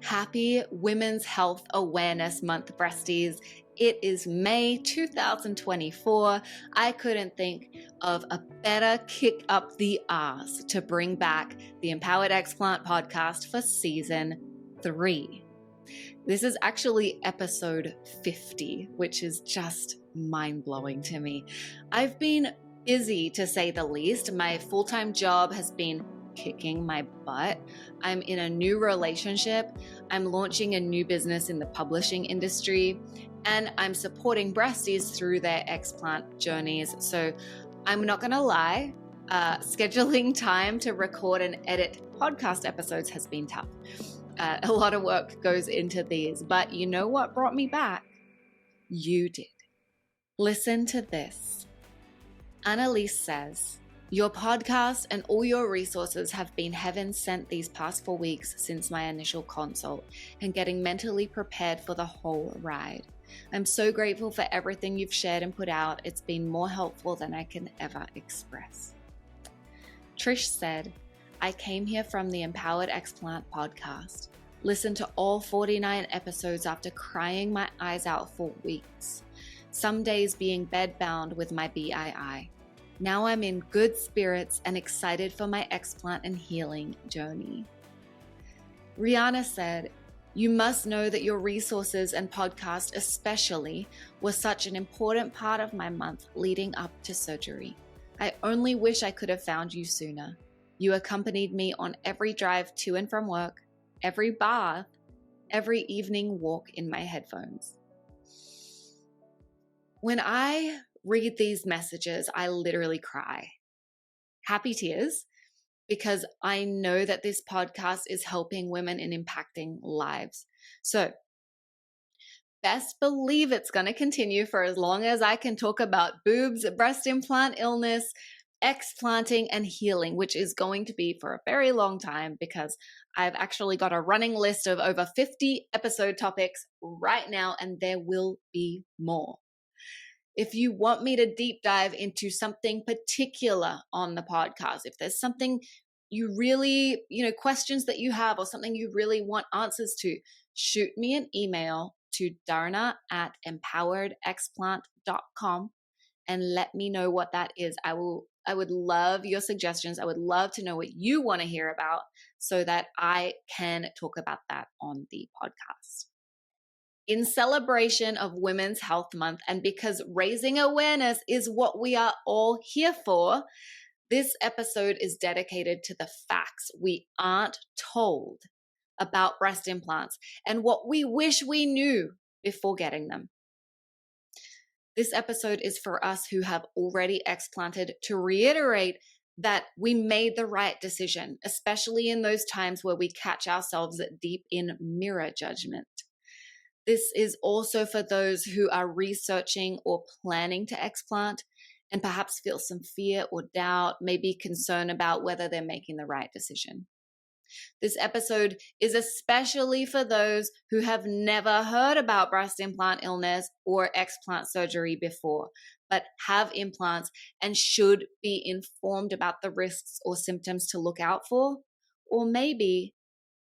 Happy Women's Health Awareness Month, breasties. It is May 2024. I couldn't think of a better kick up the arse to bring back the Empowered Explant podcast for season 3. This is actually episode 50, which is just mind-blowing to me. I've been busy, to say the least. My full-time job has been kicking my butt. I'm in a new relationship. I'm launching a new business in the publishing industry, and I'm supporting breasties through their explant journeys. So I'm not going to lie, scheduling time to record and edit podcast episodes has been tough. A lot of work goes into these, but you know what brought me back? You did. Listen to this. Annalise says, "Your podcast and all your resources have been heaven sent these past 4 weeks since my initial consult and getting mentally prepared for the whole ride. I'm so grateful for everything you've shared and put out. It's been more helpful than I can ever express." Trish said, "I came here from the Empowered Explant podcast. Listened to all 49 episodes after crying my eyes out for weeks. Some days being bedbound with my BII. Now I'm in good spirits and excited for my explant and healing journey." Rihanna said, "You must know that your resources and podcast especially was such an important part of my month leading up to surgery. I only wish I could have found you sooner. You accompanied me on every drive to and from work, every bath, every evening walk in my headphones." When I read these messages, I literally cry. Happy tears, because I know that this podcast is helping women and impacting lives. So best believe it's going to continue for as long as I can talk about boobs, breast implant illness, explanting, and healing, which is going to be for a very long time because I've actually got a running list of over 50 episode topics right now, and there will be more. If you want me to deep dive into something particular on the podcast, if there's something you really, questions that you have or something you really want answers to, shoot me an email to darna@empoweredexplant.com and let me know what that is. I would love your suggestions. I would love to know what you want to hear about so that I can talk about that on the podcast. In celebration of Women's Health Month, and because raising awareness is what we are all here for, this episode is dedicated to the facts we aren't told about breast implants and what we wish we knew before getting them. This episode is for us who have already explanted to reiterate that we made the right decision, especially in those times where we catch ourselves deep in mirror judgment. This is also for those who are researching or planning to explant and perhaps feel some fear or doubt, maybe concern about whether they're making the right decision. This episode is especially for those who have never heard about breast implant illness or explant surgery before, but have implants and should be informed about the risks or symptoms to look out for, or maybe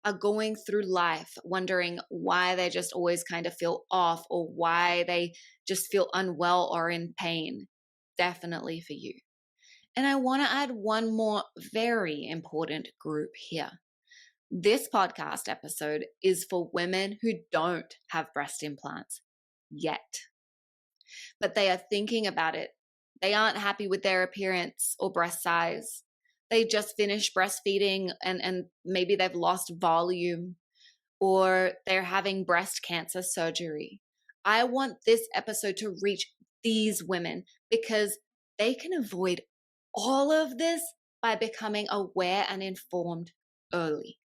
are going through life wondering why they just always kind of feel off or why they just feel unwell or in pain. Definitely for you. And I want to add one more very important group here. This podcast episode is for women who don't have breast implants yet, but they are thinking about it. They aren't happy with their appearance or breast size. They just finished breastfeeding and maybe they've lost volume, or they're having breast cancer surgery. I want this episode to reach these women because they can avoid all of this by becoming aware and informed early.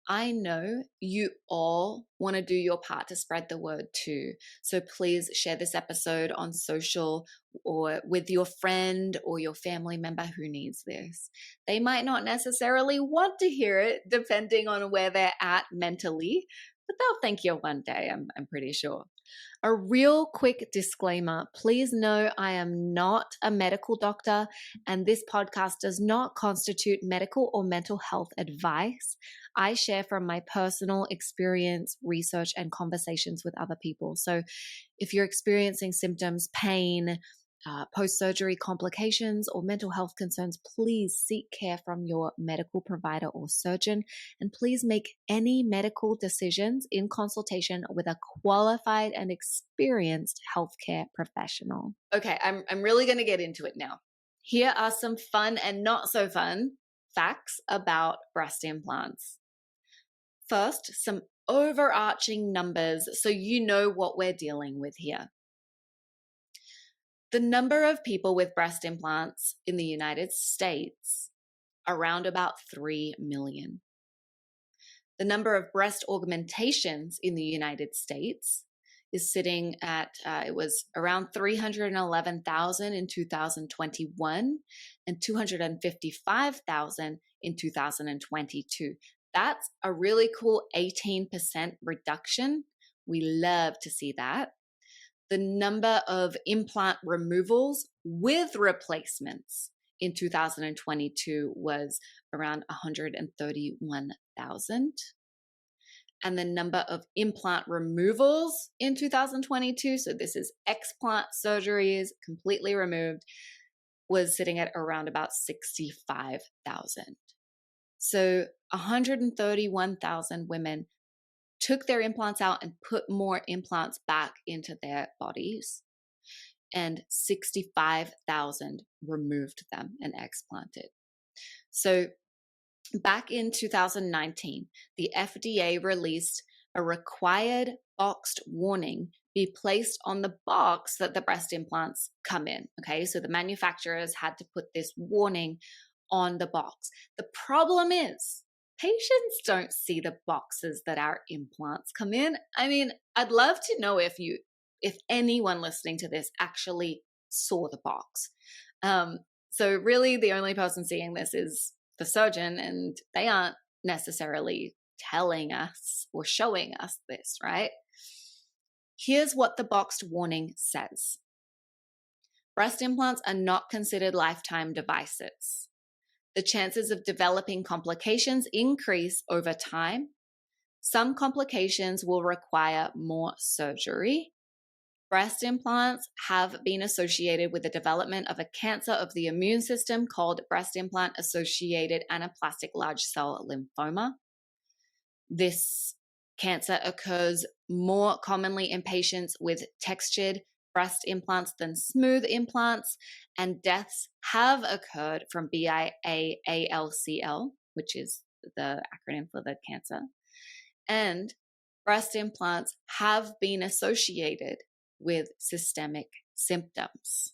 I know you all want to do your part to spread the word too. So please share this episode on social or with your friend or your family member who needs this. They might not necessarily want to hear it depending on where they're at mentally, but they'll thank you one day, I'm pretty sure. A real quick disclaimer. Please know I am not a medical doctor, and this podcast does not constitute medical or mental health advice. I share from my personal experience, research, and conversations with other people. So if you're experiencing symptoms, pain, post-surgery complications, or mental health concerns, please seek care from your medical provider or surgeon, and please make any medical decisions in consultation with a qualified and experienced healthcare professional. Okay, I'm really going to get into it now. Here are some fun and not so fun facts about breast implants. First, some overarching numbers so you know what we're dealing with here. The number of people with breast implants in the United States, around about 3 million. The number of breast augmentations in the United States is sitting at, it was around 311,000 in 2021 and 255,000 in 2022. That's a really cool 18% reduction. We love to see that. The number of implant removals with replacements in 2022 was around 131,000. And the number of implant removals in 2022, so this is explant surgeries completely removed, was sitting at around about 65,000. So 131,000 women took their implants out and put more implants back into their bodies, and 65,000 removed them and explanted. So back in 2019, the FDA released a required boxed warning be placed on the box that the breast implants come in. Okay, so the manufacturers had to put this warning on the box. The problem is, patients don't see the boxes that our implants come in. I mean, I'd love to know if anyone listening to this actually saw the box. So really the only person seeing this is the surgeon, and they aren't necessarily telling us or showing us this, right? Here's what the boxed warning says. Breast implants are not considered lifetime devices. The chances of developing complications increase over time. Some complications will require more surgery. Breast implants have been associated with the development of a cancer of the immune system called breast implant-associated anaplastic large cell lymphoma. This cancer occurs more commonly in patients with textured breast implants than smooth implants, and deaths have occurred from BIA-ALCL, which is the acronym for the cancer, and breast implants have been associated with systemic symptoms.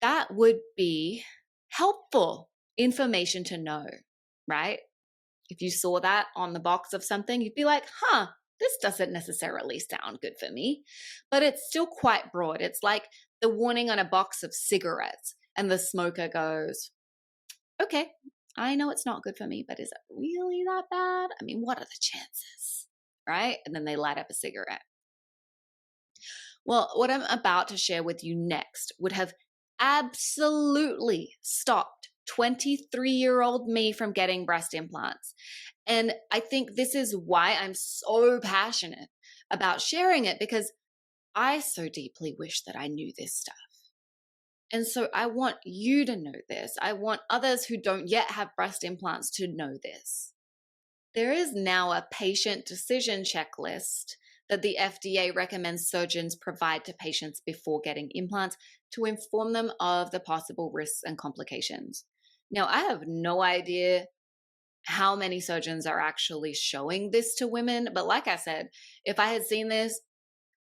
That would be helpful information to know, right? If you saw that on the box of something, you'd be like, this doesn't necessarily sound good for me, but it's still quite broad. It's like the warning on a box of cigarettes, and the smoker goes, okay, I know it's not good for me, but is it really that bad? I mean, what are the chances, right? And then they light up a cigarette. Well, what I'm about to share with you next would have absolutely stopped 23-year-old me from getting breast implants. And I think this is why I'm so passionate about sharing it, because I so deeply wish that I knew this stuff. And so I want you to know this. I want others who don't yet have breast implants to know this. There is now a patient decision checklist that the FDA recommends surgeons provide to patients before getting implants to inform them of the possible risks and complications. Now, I have no idea how many surgeons are actually showing this to women, but like I said, if I had seen this,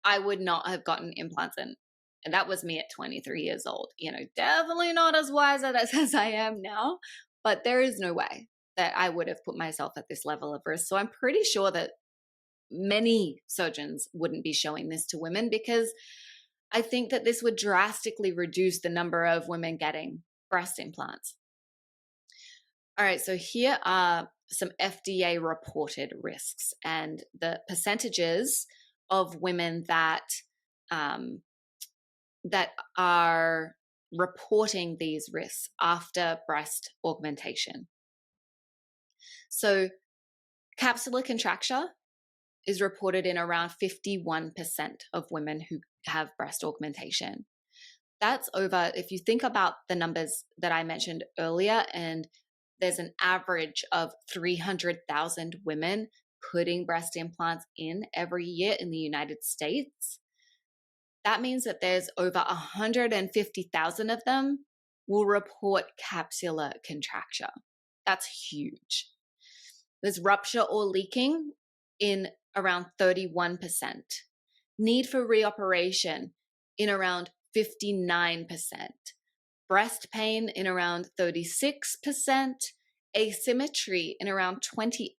I would not have gotten implants in. And that was me at 23 years old. Definitely not as wise as I am now, but there is no way that I would have put myself at this level of risk. So I'm pretty sure that many surgeons wouldn't be showing this to women, because I think that this would drastically reduce the number of women getting breast implants. All right, so here are some FDA reported risks and the percentages of women that that are reporting these risks after breast augmentation. So capsular contracture is reported in around 51% of women who have breast augmentation. That's over, if you think about the numbers that I mentioned earlier, and there's an average of 300,000 women putting breast implants in every year in the United States. That means that there's over 150,000 of them will report capsular contracture. That's huge. There's rupture or leaking in around 31%. Need for reoperation in around 59%. Breast pain in around 36%. Asymmetry in around 28%.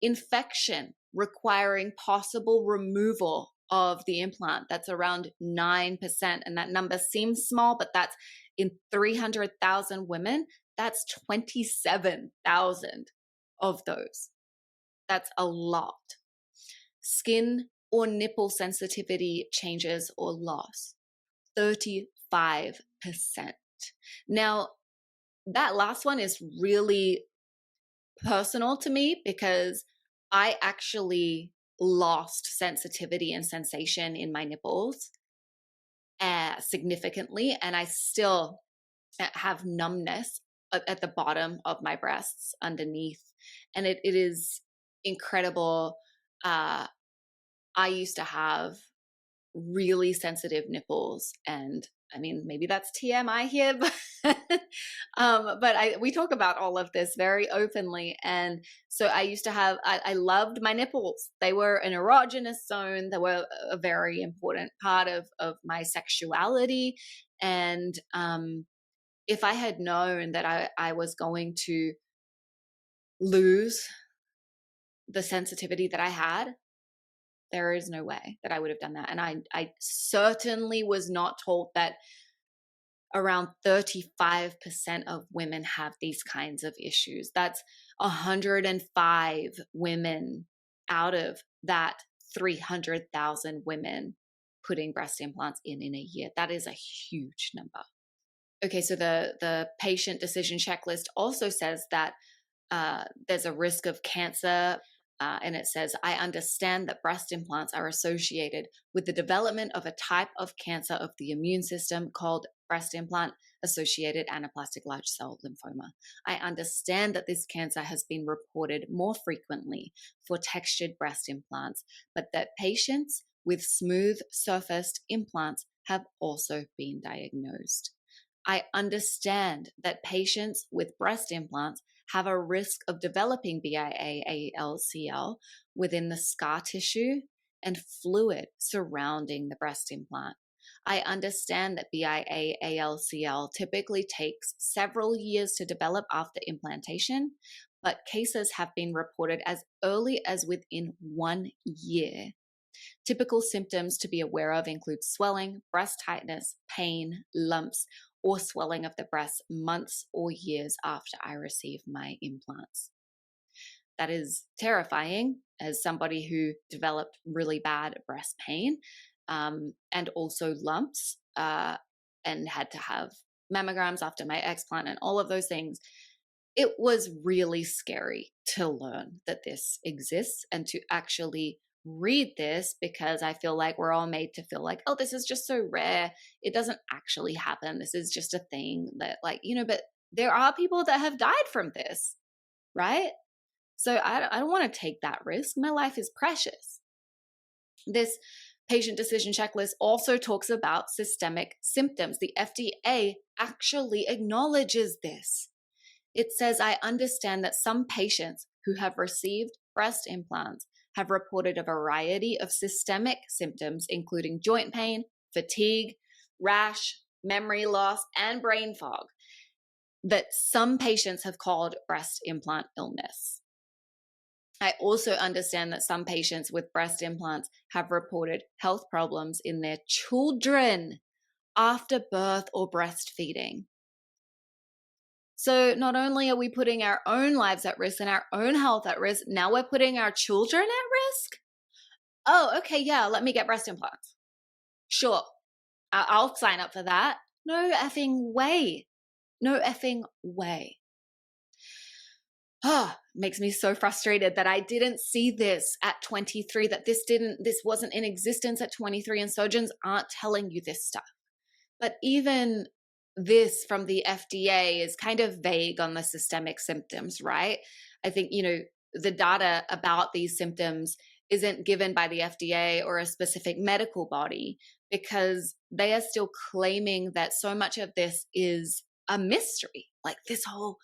Infection requiring possible removal of the implant, that's around 9%. And that number seems small, but that's in 300,000 women, that's 27,000 of those. That's a lot. Skin or nipple sensitivity changes or loss, 35%. Now, that last one is really personal to me because I actually lost sensitivity and sensation in my nipples significantly, and I still have numbness at the bottom of my breasts underneath, and it is incredible. I used to have really sensitive nipples, and I mean, maybe that's TMI here, but we talk about all of this very openly. And so I used to have, I loved my nipples. They were an erogenous zone. They were a very important part of my sexuality. And if I had known that I was going to lose the sensitivity that I had, there is no way that I would have done that. And I certainly was not told that around 35% of women have these kinds of issues. That's 105 women out of that 300,000 women putting breast implants in a year. That is a huge number. Okay, so the patient decision checklist also says that there's a risk of cancer. And it says, I understand that breast implants are associated with the development of a type of cancer of the immune system called breast implant-associated anaplastic large cell lymphoma. I understand that this cancer has been reported more frequently for textured breast implants, but that patients with smooth surfaced implants have also been diagnosed. I understand that patients with breast implants have a risk of developing BIA-ALCL within the scar tissue and fluid surrounding the breast implant. I understand that BIA-ALCL typically takes several years to develop after implantation, but cases have been reported as early as within 1 year. Typical symptoms to be aware of include swelling, breast tightness, pain, lumps, or swelling of the breast months or years after I receive my implants. That is terrifying as somebody who developed really bad breast pain and also lumps and had to have mammograms after my explant and all of those things. It was really scary to learn that this exists and to actually read this, because I feel like we're all made to feel like, oh, this is just so rare. It doesn't actually happen. This is just a thing that, like, but there are people that have died from this, right? So I don't want to take that risk. My life is precious. This patient decision checklist also talks about systemic symptoms. The FDA actually acknowledges this. It says, I understand that some patients who have received breast implants have reported a variety of systemic symptoms, including joint pain, fatigue, rash, memory loss, and brain fog, that some patients have called breast implant illness. I also understand that some patients with breast implants have reported health problems in their children after birth or breastfeeding. So not only are we putting our own lives at risk and our own health at risk, now we're putting our children at risk. Oh, okay, yeah, let me get breast implants. Sure, I'll sign up for that. No effing way. No effing way. Makes me so frustrated that I didn't see this at 23, that this wasn't in existence at 23, and surgeons aren't telling you this stuff. But even this from the FDA is kind of vague on the systemic symptoms, right? I think, the data about these symptoms isn't given by the FDA or a specific medical body, because they are still claiming that so much of this is a mystery. Like this whole,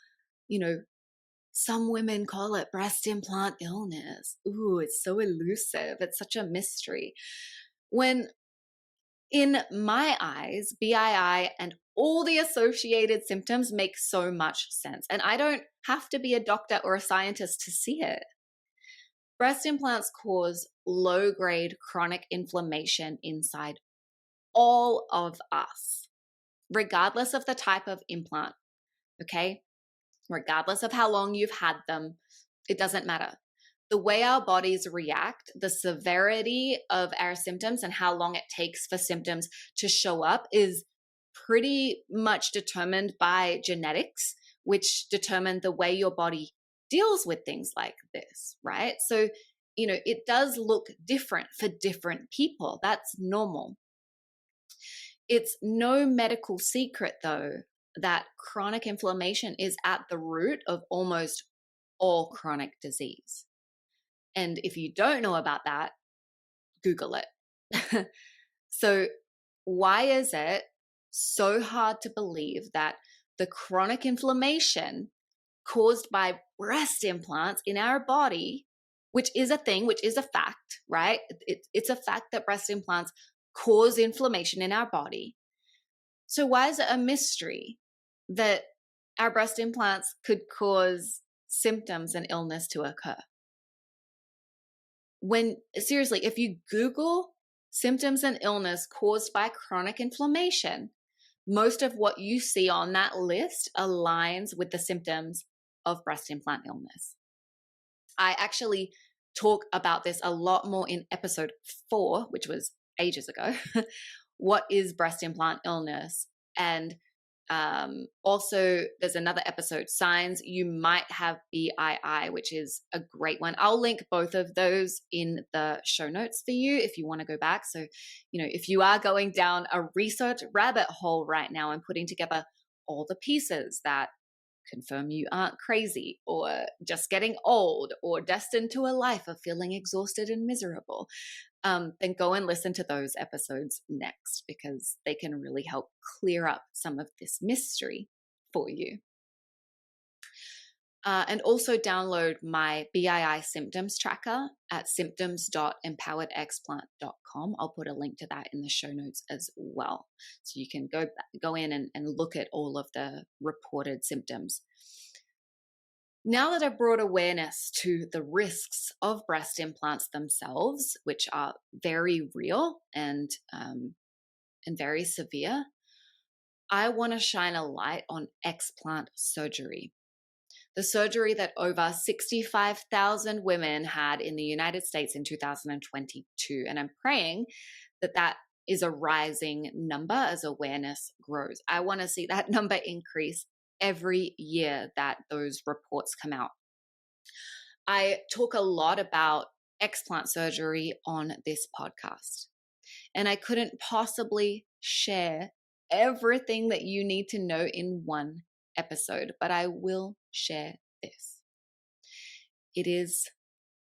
some women call it breast implant illness. Ooh, it's so elusive. It's such a mystery. When in my eyes, BII and all the associated symptoms make so much sense. And I don't have to be a doctor or a scientist to see it. Breast implants cause low-grade chronic inflammation inside all of us, regardless of the type of implant, okay? Regardless of how long you've had them, it doesn't matter. The way our bodies react, the severity of our symptoms and how long it takes for symptoms to show up is pretty much determined by genetics, which determine the way your body deals with things like this, right? So, it does look different for different people. That's normal. It's no medical secret, though, that chronic inflammation is at the root of almost all chronic disease. And if you don't know about that, Google it. So why is it so hard to believe that the chronic inflammation caused by breast implants in our body, which is a thing, which is a fact, right? It's a fact that breast implants cause inflammation in our body. So why is it a mystery that our breast implants could cause symptoms and illness to occur? Seriously, if you Google symptoms and illness caused by chronic inflammation, most of what you see on that list aligns with the symptoms of breast implant illness. I actually talk about this a lot more in episode 4, which was ages ago. What is breast implant illness? And also, there's another episode, signs you might have BII, which is a great one. I'll link both of those in the show notes for you if you want to go back. So, if you are going down a research rabbit hole right now and putting together all the pieces that confirm you aren't crazy or just getting old or destined to a life of feeling exhausted and miserable, then go and listen to those episodes next, because they can really help clear up some of this mystery for you. And also download my BII symptoms tracker at symptoms.empoweredexplant.com. I'll put a link to that in the show notes as well. So you can go in and look at all of the reported symptoms. Now that I've brought awareness to the risks of breast implants themselves, which are very real and very severe, I want to shine a light on explant surgery. The surgery that over 65,000 women had in the United States in 2022. And I'm praying that that is a rising number as awareness grows. I want to see that number increase every year that those reports come out. I talk a lot about explant surgery on this podcast, and I couldn't possibly share everything that you need to know in one episode, but I will share this. It is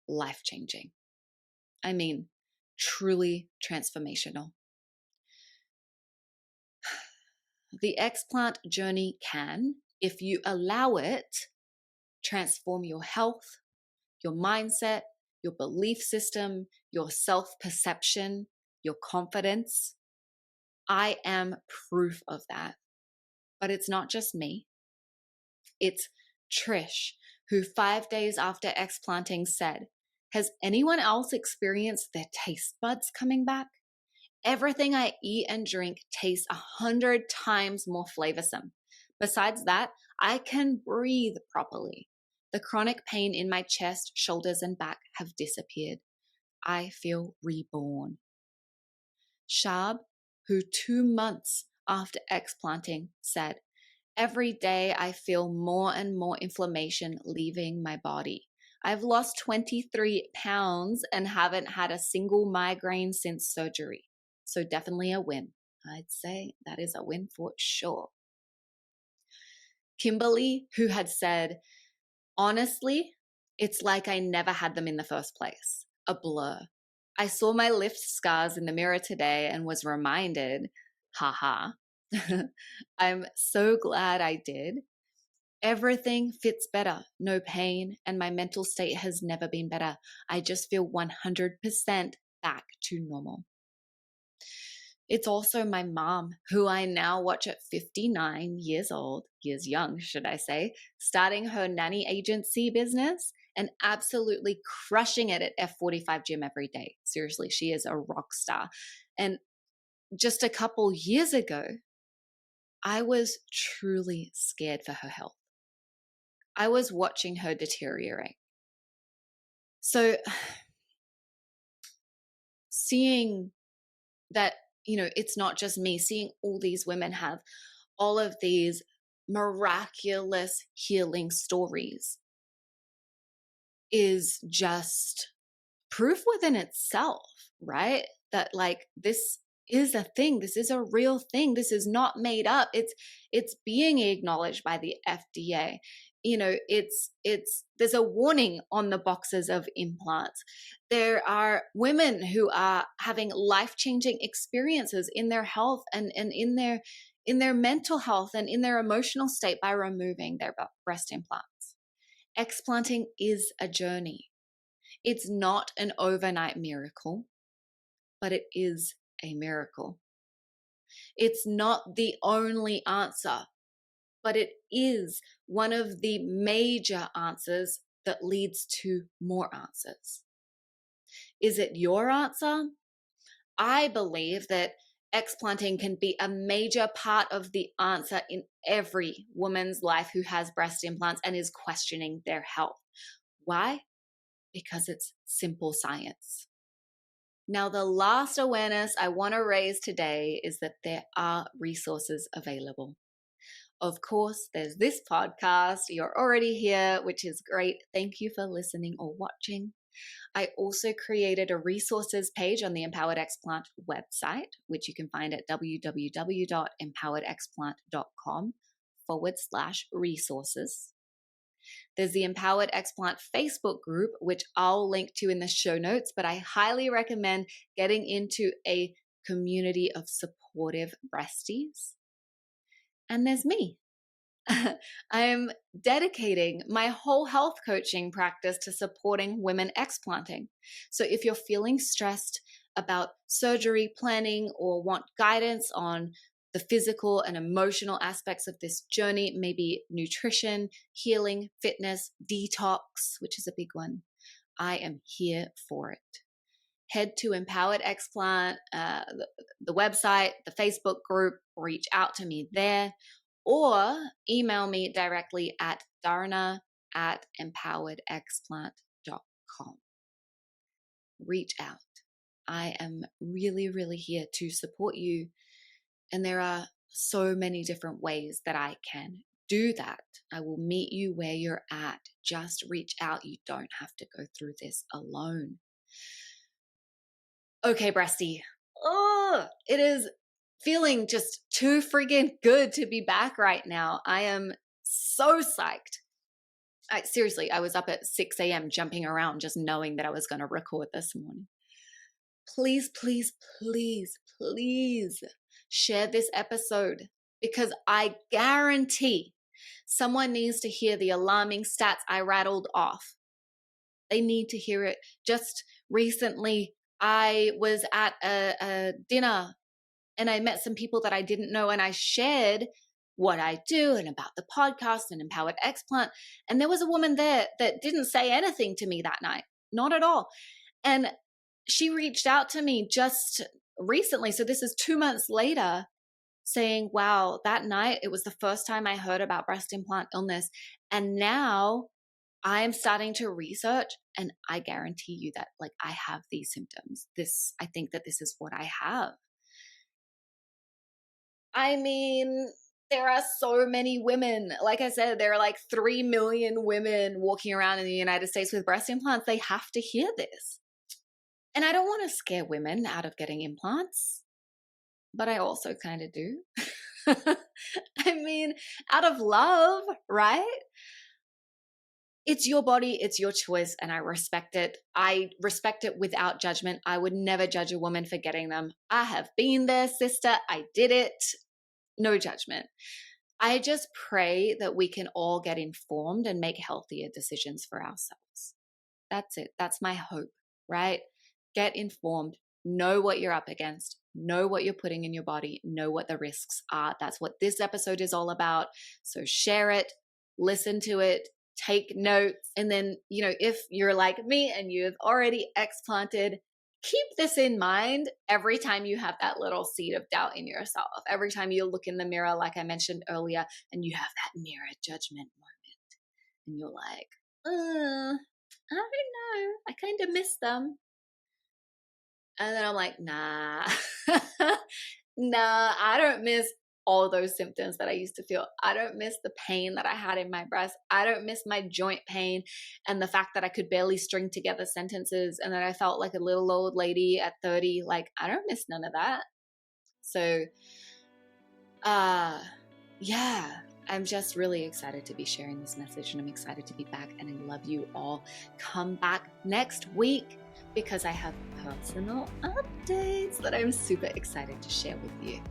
life-changing. I mean, truly transformational. The explant journey can, if you allow it, transform your health, your mindset, your belief system, your self-perception, your confidence. I am proof of that. But it's not just me. It's Trish, who 5 days after explanting said, "Has anyone else experienced their taste buds coming back? Everything I eat and drink tastes 100 times more flavorsome. Besides that, I can breathe properly. The chronic pain in my chest, shoulders, and back have disappeared. I feel reborn. Shab, who 2 months after explanting said, every day I feel more and more inflammation leaving my body. I've lost 23 pounds and haven't had a single migraine since surgery. So definitely a win. I'd say that is a win for sure. Kimberly, who had said, honestly, it's like I never had them in the first place. A blur. I saw my lift scars in the mirror today and was reminded, haha, I'm so glad I did. Everything fits better, no pain, and my mental state has never been better. I just feel 100% back to normal. It's also my mom, who I now watch at 59 years old, years young, should I say, starting her nanny agency business and absolutely crushing it at F45 gym every day. Seriously, she is a rock star. And just a couple years ago, I was truly scared for her health. I was watching her deteriorate. So seeing that, it's not just me, seeing all these women have all of these miraculous healing stories is just proof within itself, right? That like this is a thing. This is a real thing. This is not made up. It's being acknowledged by the FDA. There's a warning on the boxes of implants. There are women who are having life-changing experiences in their health and in their mental health and in their emotional state by removing their breast implants. Explanting is a journey. It's not an overnight miracle, but it is a miracle. It's not the only answer, but it is one of the major answers that leads to more answers. Is it your answer? I believe that explanting can be a major part of the answer in every woman's life who has breast implants and is questioning their health. Why? Because it's simple science. Now, the last awareness I want to raise today is that there are resources available. Of course, there's this podcast. You're already here, which is great. Thank you for listening or watching. I also created a resources page on the Empowered Explant website, which you can find at www.empoweredexplant.com/resources. There's the Empowered Explant Facebook group, which I'll link to in the show notes, but I highly recommend getting into a community of supportive breasties. And there's me. I'm dedicating my whole health coaching practice to supporting women explanting. So if you're feeling stressed about surgery planning or want guidance on the physical and emotional aspects of this journey, maybe nutrition, healing, fitness, detox, which is a big one, I am here for it. Head to Empowered Explant, the website, the Facebook group, reach out to me there, or email me directly at darna@empoweredexplant.com. Reach out. I am really, really here to support you. And there are so many different ways that I can do that. I will meet you where you're at. Just reach out. You don't have to go through this alone. Okay, breastie. Oh, it is feeling just too friggin' good to be back right now. I am so psyched. Seriously, I was up at 6 a.m. jumping around just knowing that I was going to record this morning. Please, please, please, please share this episode, because I guarantee someone needs to hear the alarming stats I rattled off. They need to hear it. Just recently, I was at a dinner and I met some people that I didn't know, and I shared what I do and about the podcast and Empowered Explant. And there was a woman there that didn't say anything to me that night, not at all. And she reached out to me just recently. So this is 2 months later, saying, wow, that night, it was the first time I heard about breast implant illness. And now I'm starting to research, and I guarantee you that like I have these symptoms. I think that this is what I have. I mean, there are so many women. Like I said, there are like 3 million women walking around in the United States with breast implants. They have to hear this. And I don't want to scare women out of getting implants, but I also kind of do. I mean, out of love, right? It's your body, it's your choice, and I respect it. I respect it without judgment. I would never judge a woman for getting them. I have been there, sister. I did it. No judgment. I just pray that we can all get informed and make healthier decisions for ourselves. That's it. That's my hope, right? Get informed. Know what you're up against. Know what you're putting in your body. Know what the risks are. That's what this episode is all about. So share it, listen to it, take notes. And then, if you're like me and you've already explanted, keep this in mind every time you have that little seed of doubt in yourself. Every time you look in the mirror, like I mentioned earlier, and you have that mirror judgment moment, and you're like, I don't know, I kind of miss them. And then I'm like, nah, nah, I don't miss all those symptoms that I used to feel. I don't miss the pain that I had in my breast. I don't miss my joint pain and the fact that I could barely string together sentences and that I felt like a little old lady at 30. Like, I don't miss none of that. So, yeah, I'm just really excited to be sharing this message, and I'm excited to be back, and I love you all. Come back next week because I have personal updates that I'm super excited to share with you.